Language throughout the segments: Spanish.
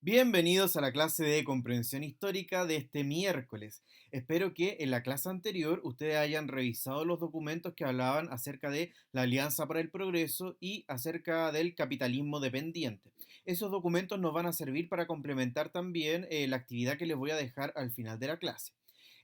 Bienvenidos a la clase de comprensión histórica de este miércoles. Espero que en la clase anterior ustedes hayan revisado los documentos que hablaban acerca de la Alianza para el Progreso y acerca del capitalismo dependiente. Esos documentos nos van a servir para complementar también la actividad que les voy a dejar al final de la clase.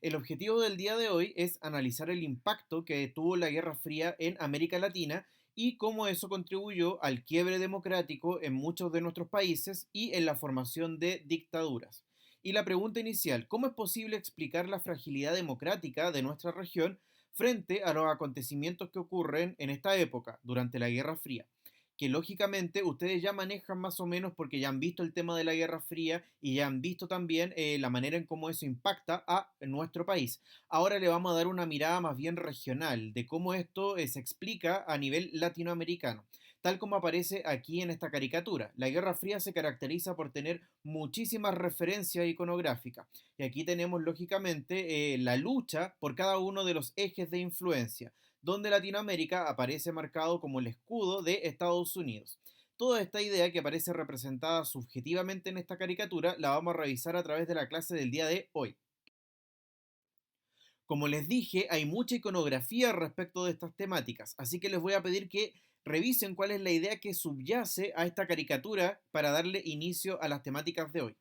El objetivo del día de hoy es analizar el impacto que tuvo la Guerra Fría en América Latina y cómo eso contribuyó al quiebre democrático en muchos de nuestros países y en la formación de dictaduras. Y la pregunta inicial, ¿cómo es posible explicar la fragilidad democrática de nuestra región frente a los acontecimientos que ocurren en esta época, durante la Guerra Fría? Que lógicamente ustedes ya manejan más o menos porque ya han visto el tema de la Guerra Fría y ya han visto también la manera en cómo eso impacta a nuestro país. Ahora le vamos a dar una mirada más bien regional de cómo esto se explica a nivel latinoamericano, tal como aparece aquí en esta caricatura. La Guerra Fría se caracteriza por tener muchísimas referencias iconográficas y aquí tenemos lógicamente la lucha por cada uno de los ejes de influencia, donde Latinoamérica aparece marcado como el escudo de Estados Unidos. Toda esta idea que aparece representada subjetivamente en esta caricatura la vamos a revisar a través de la clase del día de hoy. Como les dije, hay mucha iconografía respecto de estas temáticas, así que les voy a pedir que revisen cuál es la idea que subyace a esta caricatura para darle inicio a las temáticas de hoy.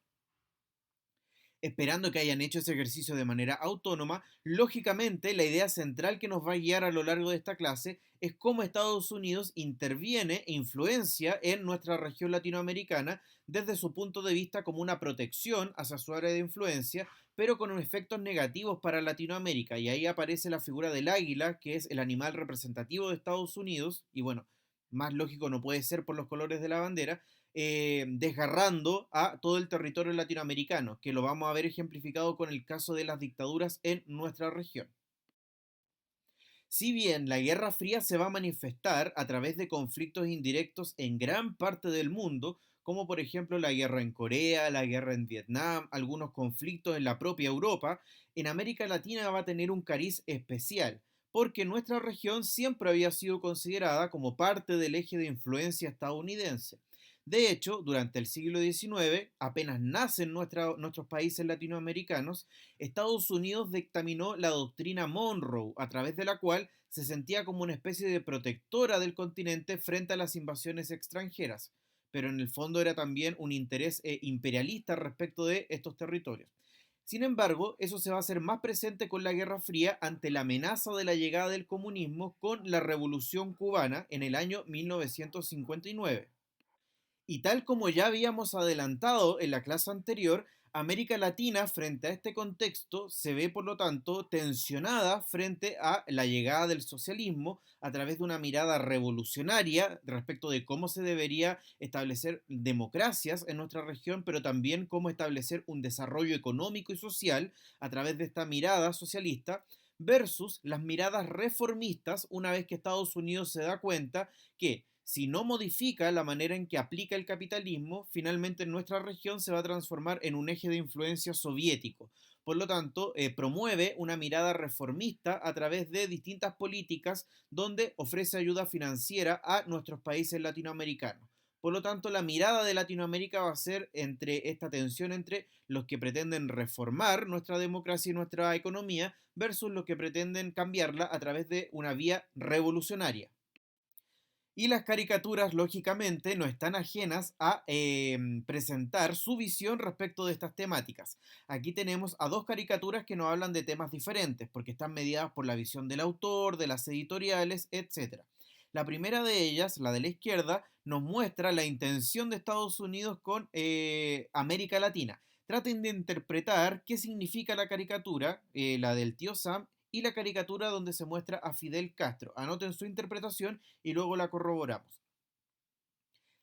Esperando que hayan hecho ese ejercicio de manera autónoma, lógicamente la idea central que nos va a guiar a lo largo de esta clase es cómo Estados Unidos interviene e influencia en nuestra región latinoamericana desde su punto de vista como una protección hacia su área de influencia, pero con efectos negativos para Latinoamérica. Y ahí aparece la figura del águila, que es el animal representativo de Estados Unidos, y bueno, más lógico no puede ser por los colores de la bandera, desgarrando a todo el territorio latinoamericano, que lo vamos a ver ejemplificado con el caso de las dictaduras en nuestra región. Si bien la Guerra Fría se va a manifestar a través de conflictos indirectos en gran parte del mundo, como por ejemplo la guerra en Corea, la guerra en Vietnam, algunos conflictos en la propia Europa, en América Latina va a tener un cariz especial, porque nuestra región siempre había sido considerada como parte del eje de influencia estadounidense. De hecho, durante el siglo XIX, apenas nacen nuestros países latinoamericanos, Estados Unidos dictaminó la doctrina Monroe, a través de la cual se sentía como una especie de protectora del continente frente a las invasiones extranjeras, pero en el fondo era también un interés imperialista respecto de estos territorios. Sin embargo, eso se va a hacer más presente con la Guerra Fría ante la amenaza de la llegada del comunismo con la Revolución cubana en el año 1959. Y tal como ya habíamos adelantado en la clase anterior, América Latina frente a este contexto se ve por lo tanto tensionada frente a la llegada del socialismo a través de una mirada revolucionaria respecto de cómo se debería establecer democracias en nuestra región, pero también cómo establecer un desarrollo económico y social a través de esta mirada socialista versus las miradas reformistas una vez que Estados Unidos se da cuenta que si no modifica la manera en que aplica el capitalismo, finalmente en nuestra región se va a transformar en un eje de influencia soviético. Por lo tanto, promueve una mirada reformista a través de distintas políticas donde ofrece ayuda financiera a nuestros países latinoamericanos. Por lo tanto, la mirada de Latinoamérica va a ser entre esta tensión entre los que pretenden reformar nuestra democracia y nuestra economía versus los que pretenden cambiarla a través de una vía revolucionaria. Y las caricaturas, lógicamente, no están ajenas a presentar su visión respecto de estas temáticas. Aquí tenemos a dos caricaturas que nos hablan de temas diferentes, porque están mediadas por la visión del autor, de las editoriales, etc. La primera de ellas, la de la izquierda, nos muestra la intención de Estados Unidos con América Latina. Traten de interpretar qué significa la caricatura, la del tío Sam, y la caricatura donde se muestra a Fidel Castro. Anoten su interpretación y luego la corroboramos.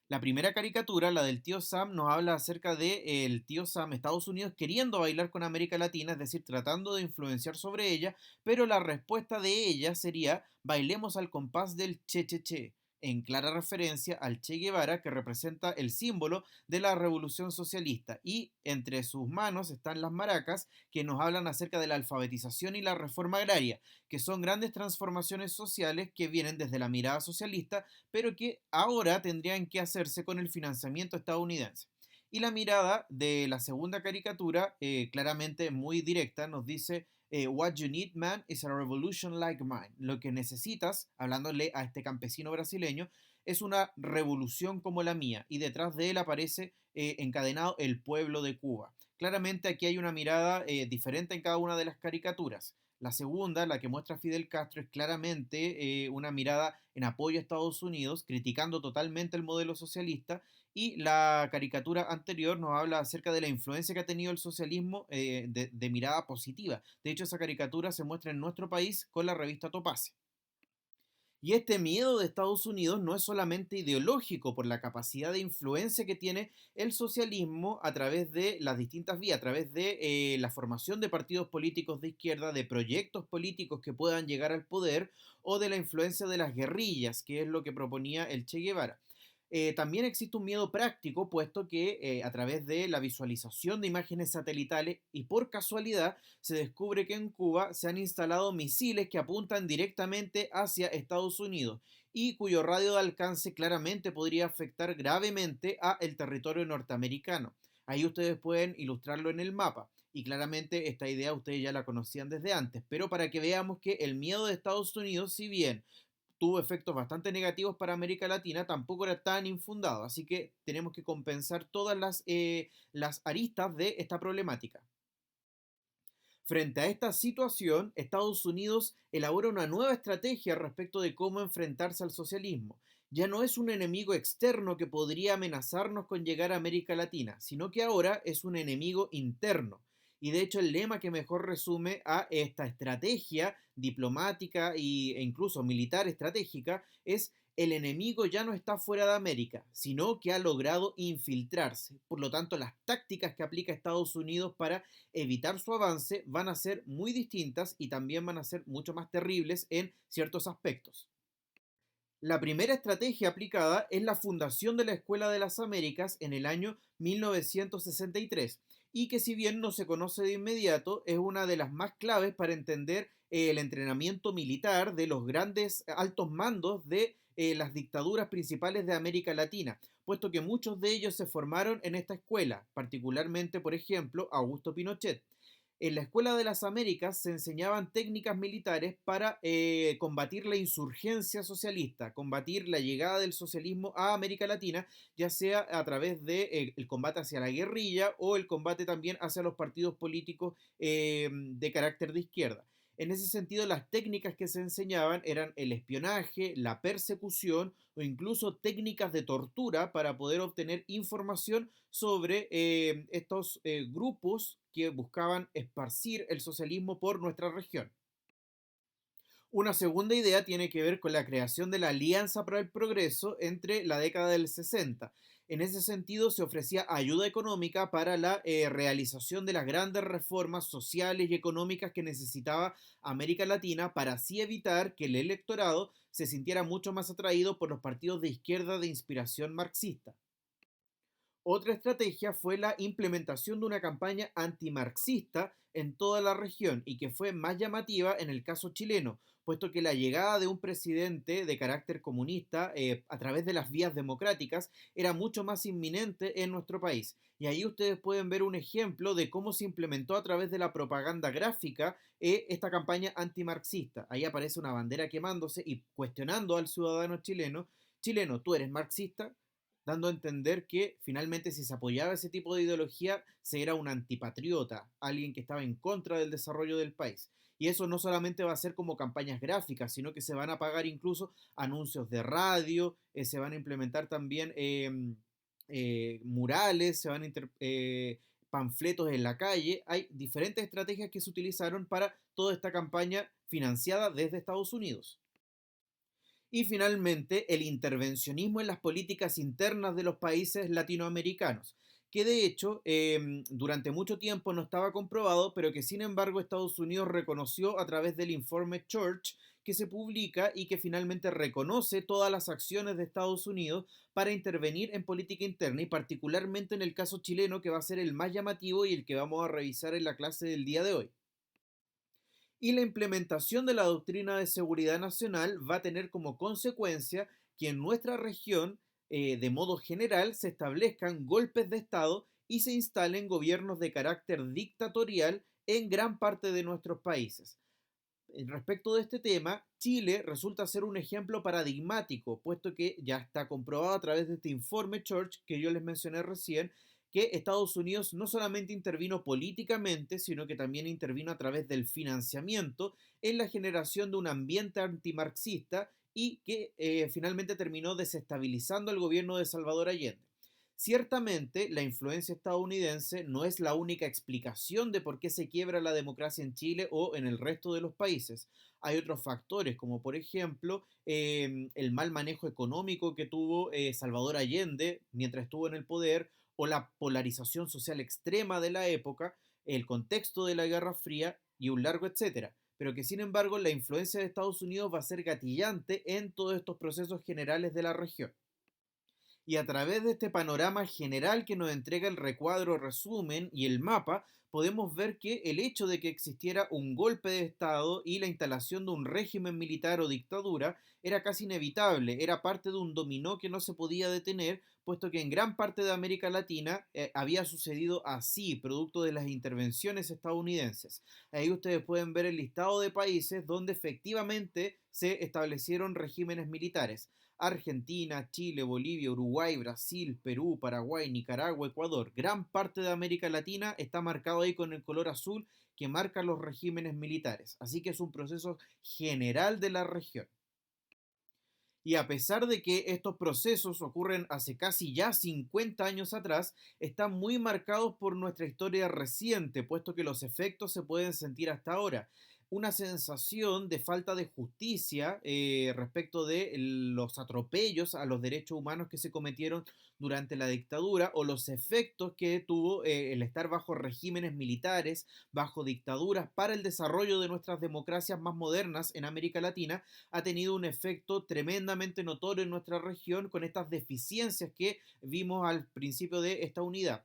La primera caricatura, la del tío Sam, nos habla acerca de el tío Sam, Estados Unidos, queriendo bailar con América Latina, es decir, tratando de influenciar sobre ella, pero la respuesta de ella sería bailemos al compás del che che che, en clara referencia al Che Guevara, que representa el símbolo de la revolución socialista, y entre sus manos están las maracas, que nos hablan acerca de la alfabetización y la reforma agraria, que son grandes transformaciones sociales que vienen desde la mirada socialista pero que ahora tendrían que hacerse con el financiamiento estadounidense. Y la mirada de la segunda caricatura, claramente muy directa, nos dice, What you need, man, is a revolution like mine. Lo que necesitas, hablándole a este campesino brasileño, es una revolución como la mía. Y detrás de él aparece encadenado el pueblo de Cuba. Claramente aquí hay una mirada diferente en cada una de las caricaturas. La segunda, la que muestra Fidel Castro, es claramente una mirada en apoyo a Estados Unidos, criticando totalmente el modelo socialista, y la caricatura anterior nos habla acerca de la influencia que ha tenido el socialismo de mirada positiva. De hecho, esa caricatura se muestra en nuestro país con la revista Topaz. Y este miedo de Estados Unidos no es solamente ideológico por la capacidad de influencia que tiene el socialismo a través de las distintas vías, a través de la formación de partidos políticos de izquierda, de proyectos políticos que puedan llegar al poder o de la influencia de las guerrillas, que es lo que proponía el Che Guevara. También existe un miedo práctico, puesto que a través de la visualización de imágenes satelitales y por casualidad se descubre que en Cuba se han instalado misiles que apuntan directamente hacia Estados Unidos y cuyo radio de alcance claramente podría afectar gravemente a el territorio norteamericano. Ahí ustedes pueden ilustrarlo en el mapa. Y claramente esta idea ustedes ya la conocían desde antes, pero para que veamos que el miedo de Estados Unidos, si bien tuvo efectos bastante negativos para América Latina, tampoco era tan infundado. Así que tenemos que compensar todas las aristas de esta problemática. Frente a esta situación, Estados Unidos elabora una nueva estrategia respecto de cómo enfrentarse al socialismo. Ya no es un enemigo externo que podría amenazarnos con llegar a América Latina, sino que ahora es un enemigo interno. Y de hecho el lema que mejor resume a esta estrategia diplomática e incluso militar estratégica es: el enemigo ya no está fuera de América, sino que ha logrado infiltrarse. Por lo tanto, las tácticas que aplica Estados Unidos para evitar su avance van a ser muy distintas y también van a ser mucho más terribles en ciertos aspectos. La primera estrategia aplicada es la fundación de la Escuela de las Américas en el año 1963 y que, si bien no se conoce de inmediato, es una de las más claves para entender el entrenamiento militar de los grandes altos mandos de las dictaduras principales de América Latina, puesto que muchos de ellos se formaron en esta escuela, particularmente, por ejemplo, Augusto Pinochet. En la Escuela de las Américas se enseñaban técnicas militares para combatir la insurgencia socialista, combatir la llegada del socialismo a América Latina, ya sea a través de el combate hacia la guerrilla o el combate también hacia los partidos políticos de carácter de izquierda. En ese sentido, las técnicas que se enseñaban eran el espionaje, la persecución o incluso técnicas de tortura para poder obtener información sobre estos grupos que buscaban esparcir el socialismo por nuestra región. Una segunda idea tiene que ver con la creación de la Alianza para el Progreso entre la década del 60. En ese sentido, se ofrecía ayuda económica para la realización de las grandes reformas sociales y económicas que necesitaba América Latina, para así evitar que el electorado se sintiera mucho más atraído por los partidos de izquierda de inspiración marxista. Otra estrategia fue la implementación de una campaña antimarxista en toda la región y que fue más llamativa en el caso chileno, puesto que la llegada de un presidente de carácter comunista a través de las vías democráticas era mucho más inminente en nuestro país. Y ahí ustedes pueden ver un ejemplo de cómo se implementó a través de la propaganda gráfica esta campaña antimarxista. Ahí aparece una bandera quemándose y cuestionando al ciudadano chileno: chileno, ¿tú eres marxista?, dando a entender que finalmente, si se apoyaba ese tipo de ideología, se era un antipatriota, alguien que estaba en contra del desarrollo del país. Y eso no solamente va a ser como campañas gráficas, sino que se van a pagar incluso anuncios de radio, se van a implementar también murales, se van a panfletos en la calle. Hay diferentes estrategias que se utilizaron para toda esta campaña financiada desde Estados Unidos. Y finalmente, el intervencionismo en las políticas internas de los países latinoamericanos, que de hecho durante mucho tiempo no estaba comprobado, pero que sin embargo Estados Unidos reconoció a través del informe Church, que se publica y que finalmente reconoce todas las acciones de Estados Unidos para intervenir en política interna, y particularmente en el caso chileno, que va a ser el más llamativo y el que vamos a revisar en la clase del día de hoy. Y la implementación de la doctrina de seguridad nacional va a tener como consecuencia que en nuestra región de modo general se establezcan golpes de Estado y se instalen gobiernos de carácter dictatorial en gran parte de nuestros países. Respecto de este tema, Chile resulta ser un ejemplo paradigmático, puesto que ya está comprobado a través de este informe Church que yo les mencioné recién, que Estados Unidos no solamente intervino políticamente, sino que también intervino a través del financiamiento en la generación de un ambiente antimarxista y que finalmente terminó desestabilizando el gobierno de Salvador Allende. Ciertamente, la influencia estadounidense no es la única explicación de por qué se quiebra la democracia en Chile o en el resto de los países. Hay otros factores, como por ejemplo el mal manejo económico que tuvo Salvador Allende mientras estuvo en el poder, o la polarización social extrema de la época, el contexto de la Guerra Fría y un largo etcétera. Pero que sin embargo la influencia de Estados Unidos va a ser gatillante en todos estos procesos generales de la región. Y a través de este panorama general que nos entrega el recuadro resumen y el mapa, podemos ver que el hecho de que existiera un golpe de Estado y la instalación de un régimen militar o dictadura era casi inevitable, era parte de un dominó que no se podía detener, puesto que en gran parte de América Latina había sucedido así, producto de las intervenciones estadounidenses. Ahí ustedes pueden ver el listado de países donde efectivamente se establecieron regímenes militares. Argentina, Chile, Bolivia, Uruguay, Brasil, Perú, Paraguay, Nicaragua, Ecuador. Gran parte de América Latina está marcado ahí con el color azul que marca los regímenes militares. Así que es un proceso general de la región. Y a pesar de que estos procesos ocurren hace casi ya 50 años atrás, están muy marcados por nuestra historia reciente, puesto que los efectos se pueden sentir hasta ahora. Una sensación de falta de justicia respecto de los atropellos a los derechos humanos que se cometieron durante la dictadura o los efectos que tuvo el estar bajo regímenes militares, bajo dictaduras para el desarrollo de nuestras democracias más modernas en América Latina ha tenido un efecto tremendamente notorio en nuestra región con estas deficiencias que vimos al principio de esta unidad.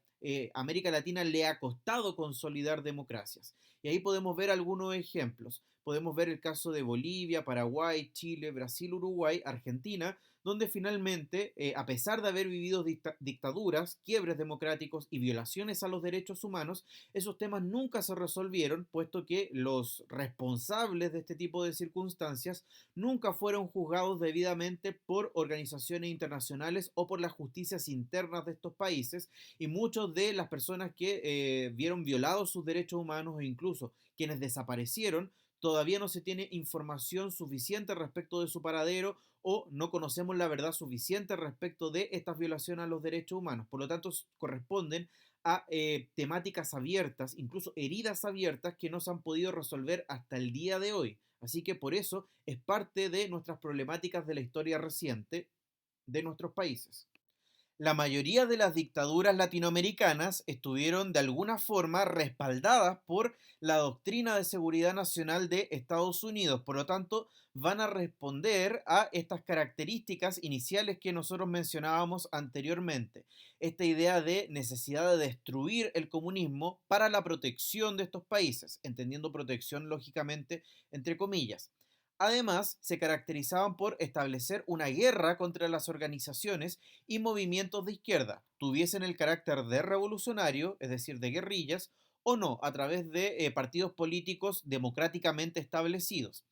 América Latina le ha costado consolidar democracias. Y ahí podemos ver algunos ejemplos. Podemos ver el caso de Bolivia, Paraguay, Chile, Brasil, Uruguay, Argentina, donde finalmente, a pesar de haber vivido dictaduras, quiebres democráticos y violaciones a los derechos humanos, esos temas nunca se resolvieron, puesto que los responsables de este tipo de circunstancias nunca fueron juzgados debidamente por organizaciones internacionales o por las justicias internas de estos países, y muchas de las personas que vieron violados sus derechos humanos e incluso quienes desaparecieron, todavía no se tiene información suficiente respecto de su paradero o no conocemos la verdad suficiente respecto de estas violaciones a los derechos humanos. Por lo tanto, corresponden a temáticas abiertas, incluso heridas abiertas que no se han podido resolver hasta el día de hoy. Así que por eso es parte de nuestras problemáticas de la historia reciente de nuestros países. La mayoría de las dictaduras latinoamericanas estuvieron de alguna forma respaldadas por la doctrina de seguridad nacional de Estados Unidos. Por lo tanto, van a responder a estas características iniciales que nosotros mencionábamos anteriormente. Esta idea de necesidad de destruir el comunismo para la protección de estos países, entendiendo protección lógicamente entre comillas. Además, se caracterizaban por establecer una guerra contra las organizaciones y movimientos de izquierda, tuviesen el carácter de revolucionario, es decir, de guerrillas, o no, a través de partidos políticos democráticamente establecidos.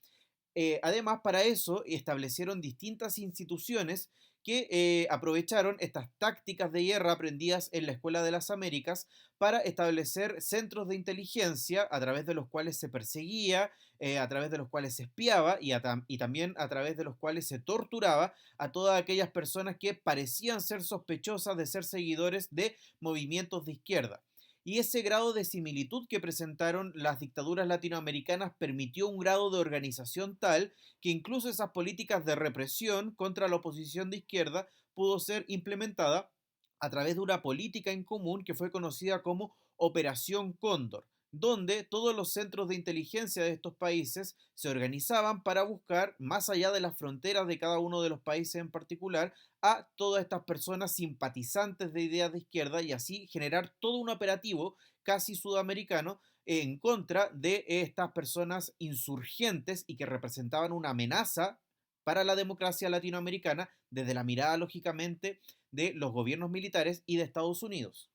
Además, para eso establecieron distintas instituciones que aprovecharon estas tácticas de guerra aprendidas en la Escuela de las Américas para establecer centros de inteligencia a través de los cuales se perseguía, a través de los cuales se espiaba y también a través de los cuales se torturaba a todas aquellas personas que parecían ser sospechosas de ser seguidores de movimientos de izquierda. Y ese grado de similitud que presentaron las dictaduras latinoamericanas permitió un grado de organización tal que incluso esas políticas de represión contra la oposición de izquierda pudo ser implementada a través de una política en común que fue conocida como Operación Cóndor, donde todos los centros de inteligencia de estos países se organizaban para buscar, más allá de las fronteras de cada uno de los países en particular, a todas estas personas simpatizantes de ideas de izquierda y así generar todo un operativo casi sudamericano en contra de estas personas insurgentes y que representaban una amenaza para la democracia latinoamericana desde la mirada, lógicamente, de los gobiernos militares y de Estados Unidos.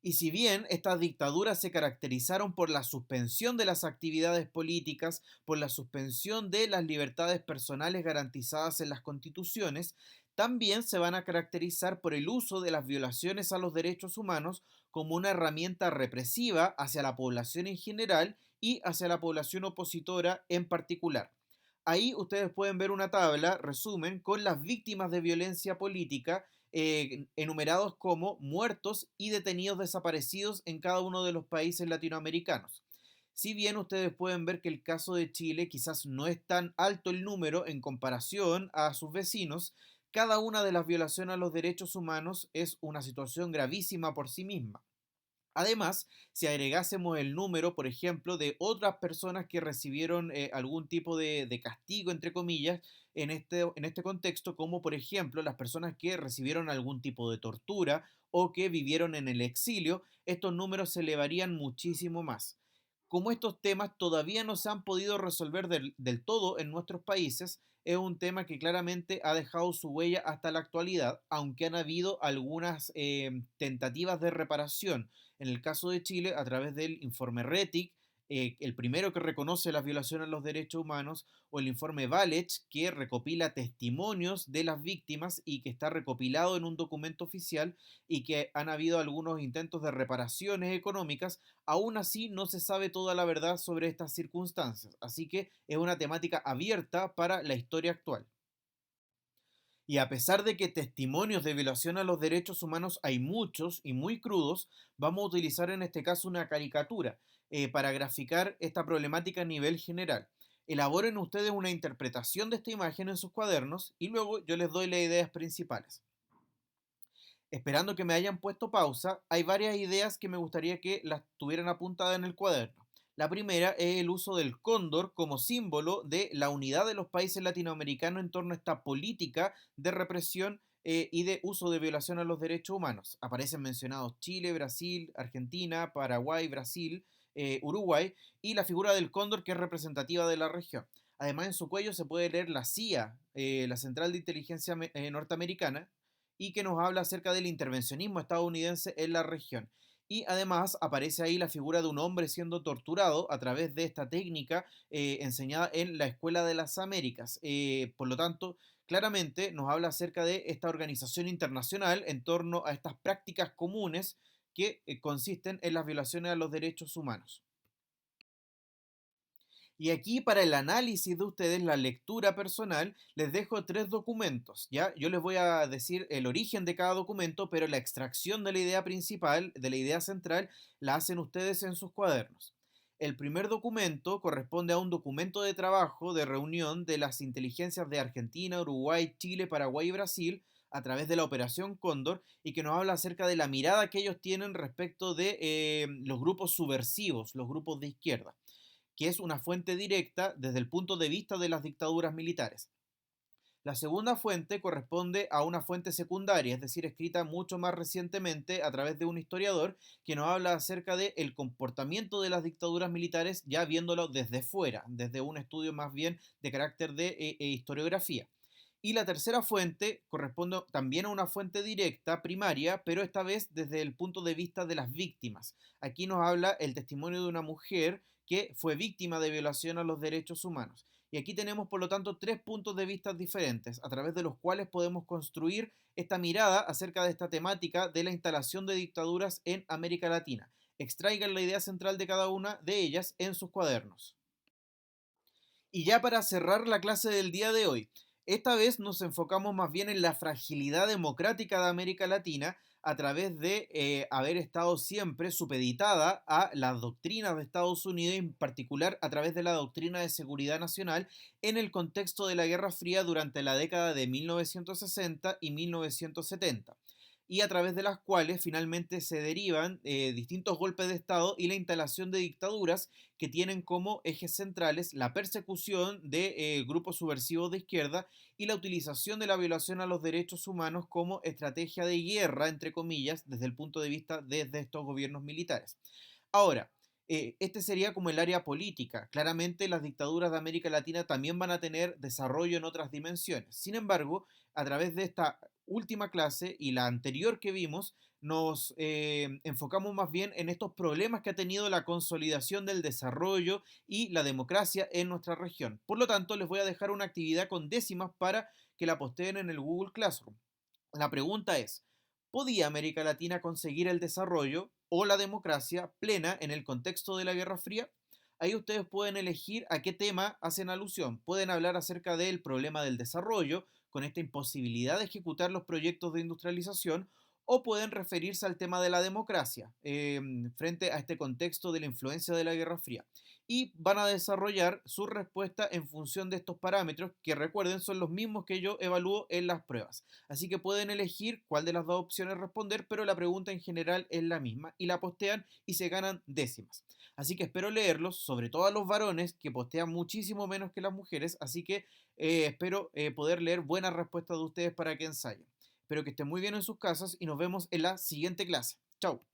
Y si bien estas dictaduras se caracterizaron por la suspensión de las actividades políticas, por la suspensión de las libertades personales garantizadas en las constituciones, también se van a caracterizar por el uso de las violaciones a los derechos humanos como una herramienta represiva hacia la población en general y hacia la población opositora en particular. Ahí ustedes pueden ver una tabla, resumen, con las víctimas de violencia política enumerados como muertos y detenidos desaparecidos en cada uno de los países latinoamericanos. Si bien ustedes pueden ver que el caso de Chile quizás no es tan alto el número en comparación a sus vecinos, cada una de las violaciones a los derechos humanos es una situación gravísima por sí misma. Además, si agregásemos el número, por ejemplo, de otras personas que recibieron algún tipo de castigo, entre comillas, en este contexto, como por ejemplo las personas que recibieron algún tipo de tortura o que vivieron en el exilio, estos números se elevarían muchísimo más. Como estos temas todavía no se han podido resolver del todo en nuestros países, es un tema que claramente ha dejado su huella hasta la actualidad, aunque han habido algunas tentativas de reparación. En el caso de Chile, a través del informe RETIC, el primero que reconoce las violaciones a los derechos humanos, o el informe Valech, que recopila testimonios de las víctimas y que está recopilado en un documento oficial, y que han habido algunos intentos de reparaciones económicas. Aún así, no se sabe toda la verdad sobre estas circunstancias, así que es una temática abierta para la historia actual. Y a pesar de que testimonios de violación a los derechos humanos hay muchos y muy crudos, vamos a utilizar en este caso una caricatura para graficar esta problemática a nivel general. Elaboren ustedes una interpretación de esta imagen en sus cuadernos y luego yo les doy las ideas principales. Esperando que me hayan puesto pausa, hay varias ideas que me gustaría que las tuvieran apuntadas en el cuaderno. La primera es el uso del cóndor como símbolo de la unidad de los países latinoamericanos en torno a esta política de represión y de uso de violación a los derechos humanos. Aparecen mencionados Chile, Brasil, Argentina, Paraguay, Brasil, Uruguay, y la figura del cóndor, que es representativa de la región. Además, en su cuello se puede leer la CIA, la Central de Inteligencia Norteamericana, y que nos habla acerca del intervencionismo estadounidense en la región. Y además aparece ahí la figura de un hombre siendo torturado a través de esta técnica enseñada en la Escuela de las Américas. Por lo tanto, claramente nos habla acerca de esta organización internacional en torno a estas prácticas comunes que consisten en las violaciones a los derechos humanos. Y aquí para el análisis de ustedes, la lectura personal, les dejo tres documentos, ¿ya? Yo les voy a decir el origen de cada documento, pero la extracción de la idea principal, de la idea central, la hacen ustedes en sus cuadernos. El primer documento corresponde a un documento de trabajo de reunión de las inteligencias de Argentina, Uruguay, Chile, Paraguay y Brasil a través de la Operación Cóndor, y que nos habla acerca de la mirada que ellos tienen respecto de los grupos subversivos, los grupos de izquierda, que es una fuente directa desde el punto de vista de las dictaduras militares. La segunda fuente corresponde a una fuente secundaria, es decir, escrita mucho más recientemente a través de un historiador que nos habla acerca del comportamiento de las dictaduras militares, ya viéndolo desde fuera, desde un estudio más bien de carácter de historiografía. Y la tercera fuente corresponde también a una fuente directa, primaria, pero esta vez desde el punto de vista de las víctimas. Aquí nos habla el testimonio de una mujer que fue víctima de violación a los derechos humanos. Y aquí tenemos, por lo tanto, tres puntos de vista diferentes, a través de los cuales podemos construir esta mirada acerca de esta temática de la instalación de dictaduras en América Latina. Extraigan la idea central de cada una de ellas en sus cuadernos. Y ya para cerrar la clase del día de hoy, esta vez nos enfocamos más bien en la fragilidad democrática de América Latina a través de haber estado siempre supeditada a las doctrinas de Estados Unidos, en particular a través de la doctrina de seguridad nacional en el contexto de la Guerra Fría durante la década de 1960 y 1970, y a través de las cuales finalmente se derivan distintos golpes de Estado y la instalación de dictaduras que tienen como ejes centrales la persecución de grupos subversivos de izquierda y la utilización de la violación a los derechos humanos como estrategia de guerra, entre comillas, desde el punto de vista de estos gobiernos militares. Ahora, Este sería como el área política. Claramente las dictaduras de América Latina también van a tener desarrollo en otras dimensiones. Sin embargo, a través de esta última clase y la anterior que vimos, nos enfocamos más bien en estos problemas que ha tenido la consolidación del desarrollo y la democracia en nuestra región. Por lo tanto, les voy a dejar una actividad con décimas para que la posteen en el Google Classroom. La pregunta es, ¿podía América Latina conseguir el desarrollo o la democracia plena en el contexto de la Guerra Fría? Ahí ustedes pueden elegir a qué tema hacen alusión. Pueden hablar acerca del problema del desarrollo, con esta imposibilidad de ejecutar los proyectos de industrialización, o pueden referirse al tema de la democracia, frente a este contexto de la influencia de la Guerra Fría. Y van a desarrollar su respuesta en función de estos parámetros, que recuerden son los mismos que yo evalúo en las pruebas. Así que pueden elegir cuál de las dos opciones responder, pero la pregunta en general es la misma y la postean y se ganan décimas. Así que espero leerlos, sobre todo a los varones que postean muchísimo menos que las mujeres, así que espero poder leer buenas respuestas de ustedes para que ensayen. Espero que estén muy bien en sus casas y nos vemos en la siguiente clase. Chao.